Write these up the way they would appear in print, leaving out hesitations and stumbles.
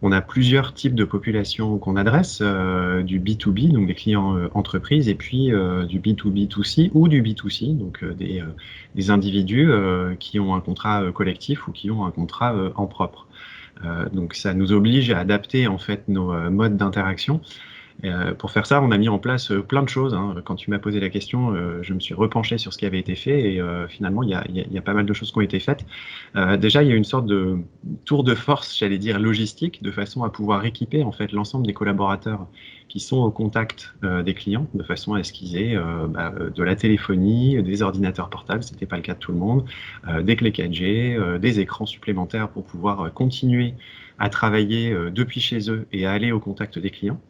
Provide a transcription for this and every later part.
On a plusieurs types de populations qu'on adresse, du B2B, donc des clients entreprises, et puis du B2B2C ou du B2C, donc des individus qui ont un contrat collectif ou qui ont un contrat en propre. Donc ça nous oblige à adapter en fait nos modes d'interaction. Pour faire ça, on a mis en place plein de choses, hein. Quand tu m'as posé la question, je me suis repenché sur ce qui avait été fait et finalement, il y a pas mal de choses qui ont été faites. Déjà, il y a une sorte de tour de force, j'allais dire logistique, de façon à pouvoir équiper en fait l'ensemble des collaborateurs qui sont au contact des clients, de façon à ce qu'ils aient de la téléphonie, des ordinateurs portables, c'était pas le cas de tout le monde, des clés 4G, des écrans supplémentaires pour pouvoir continuer à travailler depuis chez eux et à aller au contact des clients.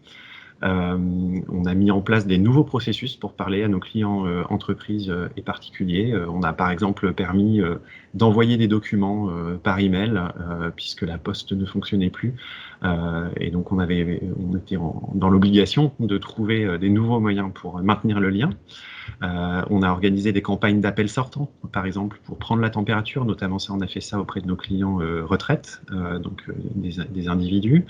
On a mis en place des nouveaux processus pour parler à nos clients entreprises et particuliers. On a par exemple permis d'envoyer des documents par email puisque la poste ne fonctionnait plus. Et donc on était dans l'obligation de trouver des nouveaux moyens pour maintenir le lien. On a organisé des campagnes d'appels sortants, par exemple, pour prendre la température, notamment ça, on a fait ça auprès de nos clients retraites, donc des individus.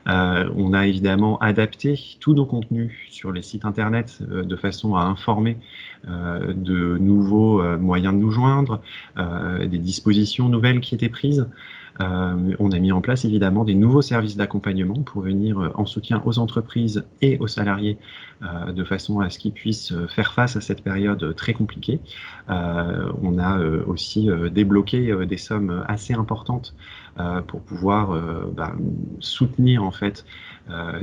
On a évidemment adapté tous nos contenus sur les sites internet de façon à informer de nouveaux moyens de nous joindre, des dispositions nouvelles qui étaient prises. On a mis en place évidemment des nouveaux services d'accompagnement pour venir en soutien aux entreprises et aux salariés de façon à ce qu'ils puissent faire face à cette période très compliquée. On a aussi débloqué des sommes assez importantes pour pouvoir soutenir en fait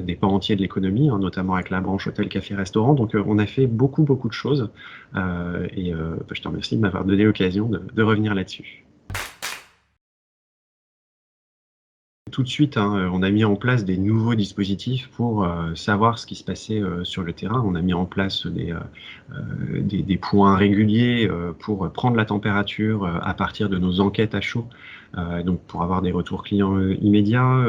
des pans entiers de l'économie, hein, notamment avec la branche hôtel, café, restaurant. Donc on a fait beaucoup de choses et je te remercie de m'avoir donné l'occasion de revenir là-dessus. Tout de suite, hein, on a mis en place des nouveaux dispositifs pour savoir ce qui se passait sur le terrain. On a mis en place des points réguliers pour prendre la température à partir de nos enquêtes à chaud, donc pour avoir des retours clients immédiats.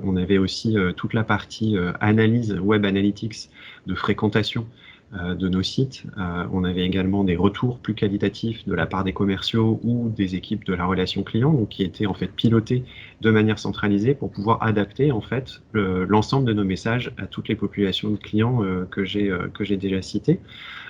On avait aussi toute la partie analyse, web analytics de fréquentation de nos sites. On avait également des retours plus qualitatifs de la part des commerciaux ou des équipes de la relation client, donc qui étaient en fait pilotés de manière centralisée pour pouvoir adapter en fait l'ensemble de nos messages à toutes les populations de clients que j'ai déjà citées.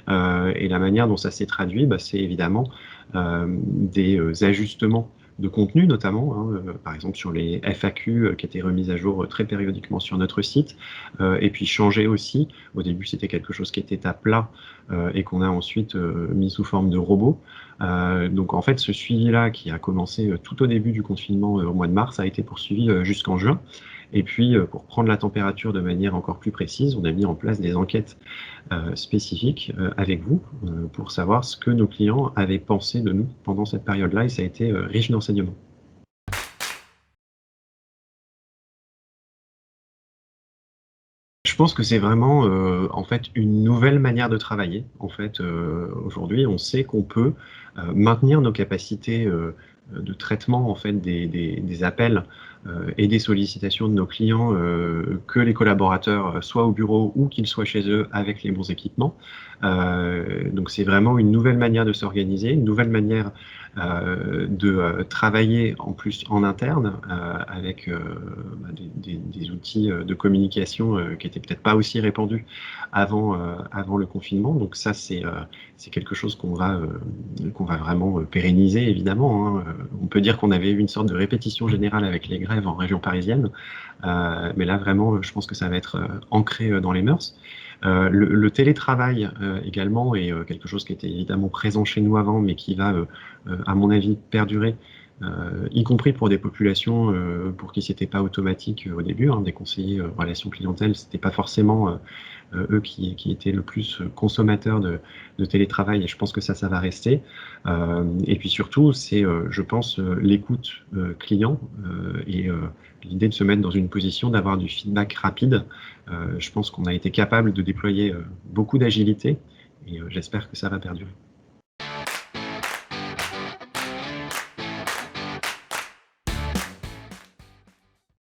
Et la manière dont ça s'est traduit, c'est évidemment des ajustements de contenu notamment, hein, par exemple sur les FAQ qui étaient remises à jour très périodiquement sur notre site, et puis changer aussi. Au début, c'était quelque chose qui était à plat et qu'on a ensuite mis sous forme de robot. Donc en fait, ce suivi-là qui a commencé tout au début du confinement au mois de mars a été poursuivi jusqu'en juin. Et puis, pour prendre la température de manière encore plus précise, on a mis en place des enquêtes spécifiques avec vous pour savoir ce que nos clients avaient pensé de nous pendant cette période-là, et ça a été riche d'enseignements. Je pense que c'est vraiment, en fait, une nouvelle manière de travailler. En fait, aujourd'hui, on sait qu'on peut maintenir nos capacités de traitement en fait des appels et des sollicitations de nos clients, que les collaborateurs soient au bureau ou qu'ils soient chez eux avec les bons équipements. Donc c'est vraiment une nouvelle manière de s'organiser, une nouvelle manière de travailler en plus en interne avec des outils de communication qui étaient peut-être pas aussi répandus avant le confinement. Donc ça, c'est quelque chose qu'on va vraiment pérenniser, évidemment, hein. On peut dire qu'on avait eu une sorte de répétition générale avec les grèves en région parisienne, mais là, vraiment, je pense que ça va être ancré dans les mœurs. Le télétravail également est quelque chose qui était évidemment présent chez nous avant, mais qui va, à mon avis, perdurer, y compris pour des populations pour qui c'était pas automatique au début, hein. Des conseillers relations clientèle, c'était pas forcément eux qui étaient le plus consommateurs de télétravail, et je pense que ça va rester. Et puis surtout, c'est, je pense, l'écoute client et l'idée de se mettre dans une position d'avoir du feedback rapide. Je pense qu'on a été capable de déployer beaucoup d'agilité et j'espère que ça va perdurer.